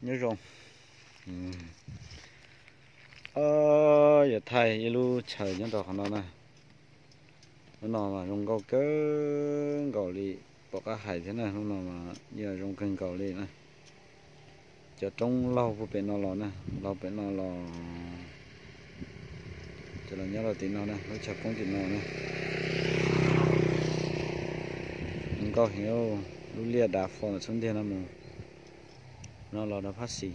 nhớ rồi. Giờ thầy lu trời nhớ đồ nó này nó mà rong câu cớ cầu lì bỏ cá hải thế này nó mà giờ rong kênh cầu lì này giờ trong lâu của bên nó lò nè lâu bên nó lò giờ là nhớ là tí nó nè nó chặt con tí nó nè rong câu hiểu lu lia đá phòn xuống thiên nó mù nó lò nó phát xì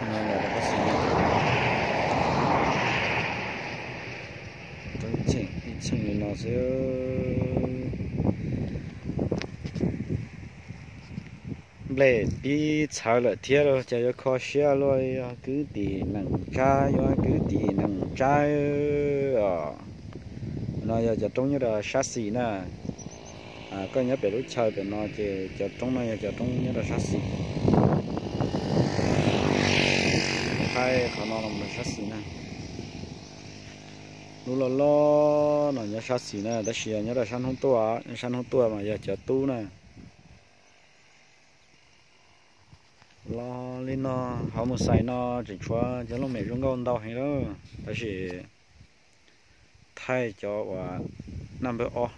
nó lò nó phát xì tôi chỉnh nó sẽ lệ bị炒了贴了，就要靠下了呀，给地能摘呀，给地能摘啊，那要就种那个沙西呢，có nhớ về lúc chơi về nó thì cho trong này cho trong nhớ là沙西，hay khả năng là沙西呢，lúc lo nó nhớ沙西呢，但是nhớ là san không tua mà giờ cho tu nè. Lo lên nó họ một xài nó chỉ cho nó mẹ rong con đau hay đó, đó là thay cho và năm bữa o,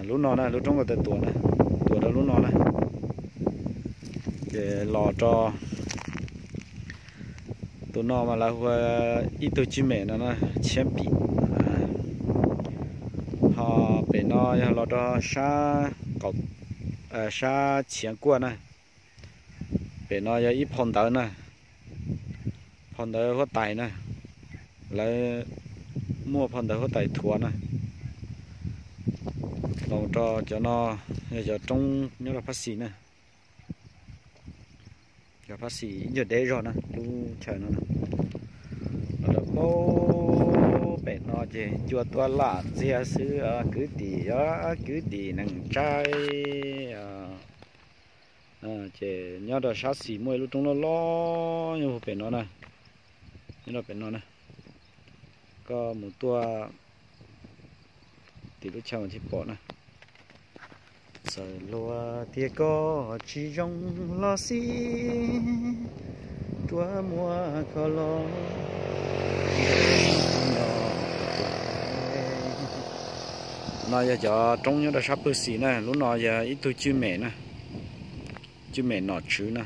lúc nó này lúc trong cái tuổi đó lúc nó này, để lò cho tụi nó mà là ít tuổi chim mẹ nó chém bị, họ bị nó lò cho sa chén qua này. Để nó ít phong tới nè, phong tới có tài nè, lấy mua phong tới có tài thua nè, đầu cho nó giờ trong nhớ là phát xì nè, giờ phát xì giờ để rồi nè, lu chờ nó nè, rồi bố bé nó chỉ chua tua lạ dễ xứ cứ tỉ nằng trai chị nhớ được sát xỉ môi lúc trong nó lo như một bên nó này như là bên nó này có một tua thì lúc chào thì bỏ này giờ lúa tia có chỉ trong lo xí tua mua có lo nó giờ cho trong nhớ được sát bự xỉ này lúc nó giờ ít tôi chưa mẹ này chứ mẹ nọ chứ nè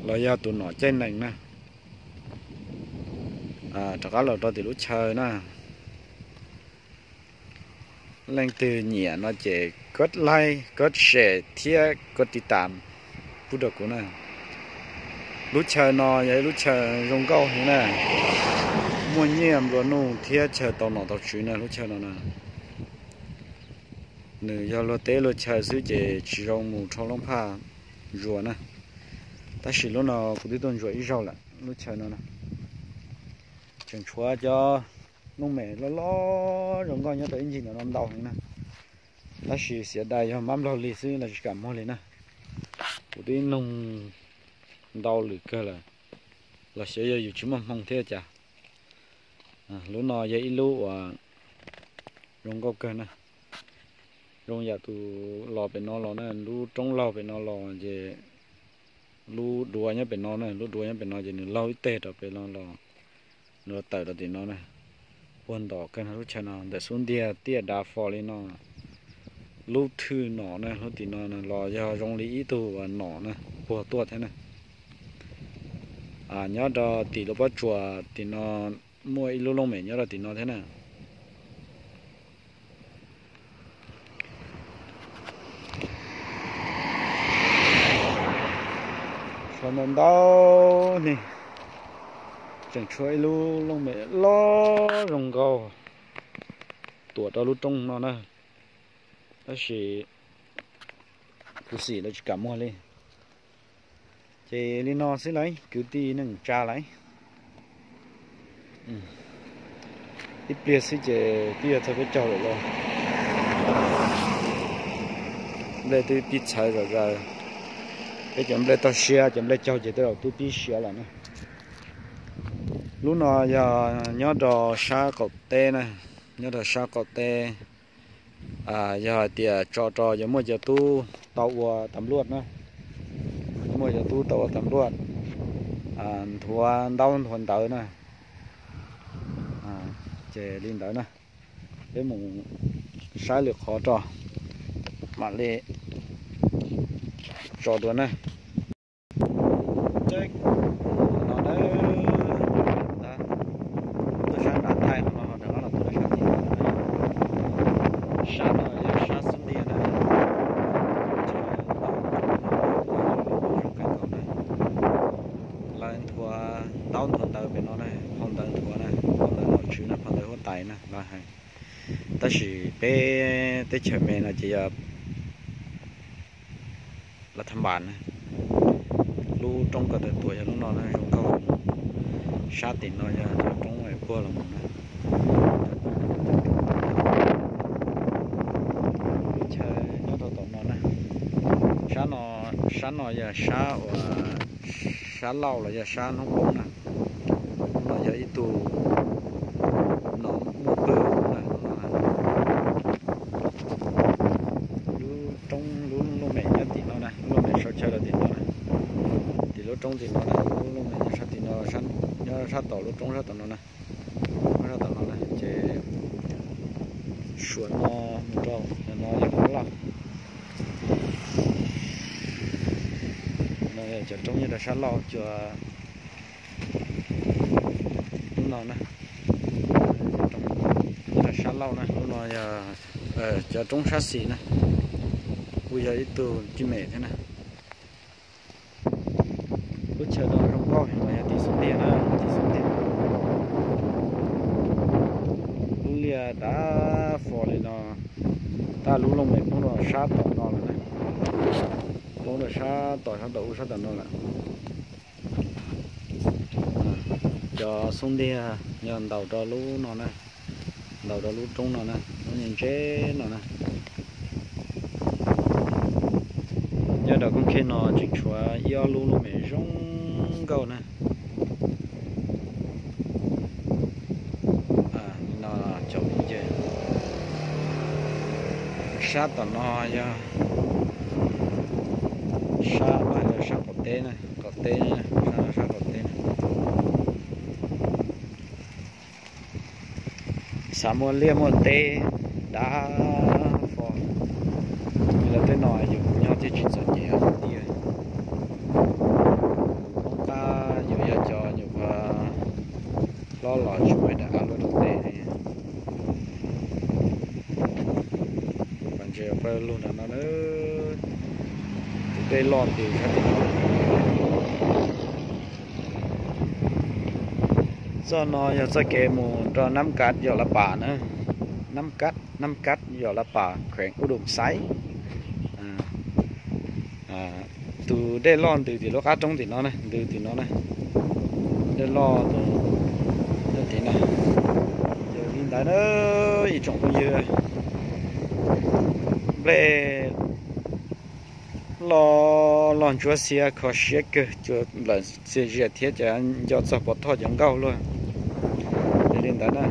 lo ra tụi nọ trên này nè chắc là đó thì lúc chơi nè lên từ nhẹ nó chỉ cất like cất share thiết cất đi tạm bút được của nè lúc chơi nó vậy lúc chơi rong câu thế nè mua nhiệm rồi nung thiết chơi tàu nọ tàu chứ nè lúc chơi nó nè nữ do lo té lo chơi giữ chỉ rong mù trong lông pha rùa nè ta chỉ lúc nào cũng đi tuần rùa ít rau lại lúc chơi nó nè chẳng chúa cho nông mẹ lo rong coi nhớ tới gì nó đau nè ta chỉ sẽ đại cho mắm lo lì xứ là chỉ cảm món lên nè cũng đi nông đau lử cơ là sẽ giờ chúng mà mong thế chả lúc nào vậy lúc rong câu cơ nè rong giờ tụ lò bên nó lò này lu trong lò bên nó lò về lu đùa nhá bên nó này lu đùa nhá bên nó về nửa lau ít tê rồi bên nó lò nửa tờ rồi thì nó này quần đỏ cái nó chơi nào để xuống tia đá phò lên nó lu thư nọ này lu thì nó này lò giờ rong lý ít tụ và nọ này bùa tua thế này nhớ đó thì lúc bắt chùa thì nó mua ít lu lông mẹ nhớ đó thì nó thế này còn mình đâu nè chẳng chơi luôn lông mẹ lo rồng gò tuổi đó lúc trong nó nè đó chỉ cứ xỉ là chỉ cả mua lên thì lên nó sẽ lấy cứ tí nâng tra lấy ít bia sẽ chỉ bia cho cái trâu rồi đây tôi biết chạy rồi cái chấm lấy tao xe chấm lấy trâu chỉ tôi biết xe là nè lúc nào giờ nhớ đồ sa cột tê này nhớ đồ sa cột tê giờ thì trò giờ mua giờ tu tàu tầm luôn nữa mua giờ tu tàu tầm luôn thua đau thuần tới nè chè lên tới nè để mùng sai lược khó trò mà lệ trò đuổi nè check nó đấy ta tôi sáng đặt tay nó đừng là tôi sáng thì sáng nó giờ sáng xuống đi nè lên thua đau thuần tới bên nó này không tới thua này không tới nó chữ nó không tới hốt tay nè là hay ta chỉ bé tới chợ mẹ là chỉ là thăm bạn này lu trong cả tuổi lúc nào này không câu sát tiền nó ra trong ngoài qua là một này chơi nó to nó này sát nó giờ sát lâu là giờ sát nó cũng nè nó giờ ít tu nó mua bự này trong lúc mẹ nhất thì nó này lúc mẹ sao chơi là thì nó này thì lúc trong thì nó này lúc mẹ sao thì nó sẵn nhớ sát tổ lúc trong sát tổ nó này sát tổ nó này chế sườn nó một trâu nó giờ khó lắm nó giờ trong như là sát lâu chưa lúc nào này trong là sát lâu này lúc nào giờ trong sát xì này bây giờ ít từ chim mẹ thế này lúc chờ đó không có thì mà tí xuống tiền á tí xuống tiền lúc lia đã phò lên nó ta lúc lông mình cũng nó sát tỏ nó là này lúc nó sát tỏ nó là cho xuống đi nhận đầu cho lúc nó này đầu cho lúc trung nó này nó nhìn chế nó này nhớ đó con kia nó chỉ chúa yêu lu lu mẹ rong câu nè nó chồng chơi sát tao nó ya sát lại là sát cọt tê này sát cọt tê này sát mua lia mua tê đã phò là tới nồi dùng nhau thì chỉ sợ nhẹ đi ông ta nhiều giờ cho nhiều lo lọ chuối đã ăn được tê này còn chơi phải luôn là nó nữa tê lon thì do nó giờ sẽ kể một cho năm cát giờ là bà nữa năm cát giờ là bà khỏe có đùm sấy từ đây lon từ thì nó cá trong thì nó này từ thì nó này đây lo từ thì này giờ hiện tại nó gì trồng bao nhiêu đây lo lon chúa xe khó xe cơ chúa lần xe xe thiết cho anh cho sao bỏ thọ giống câu luôn để hiện tại này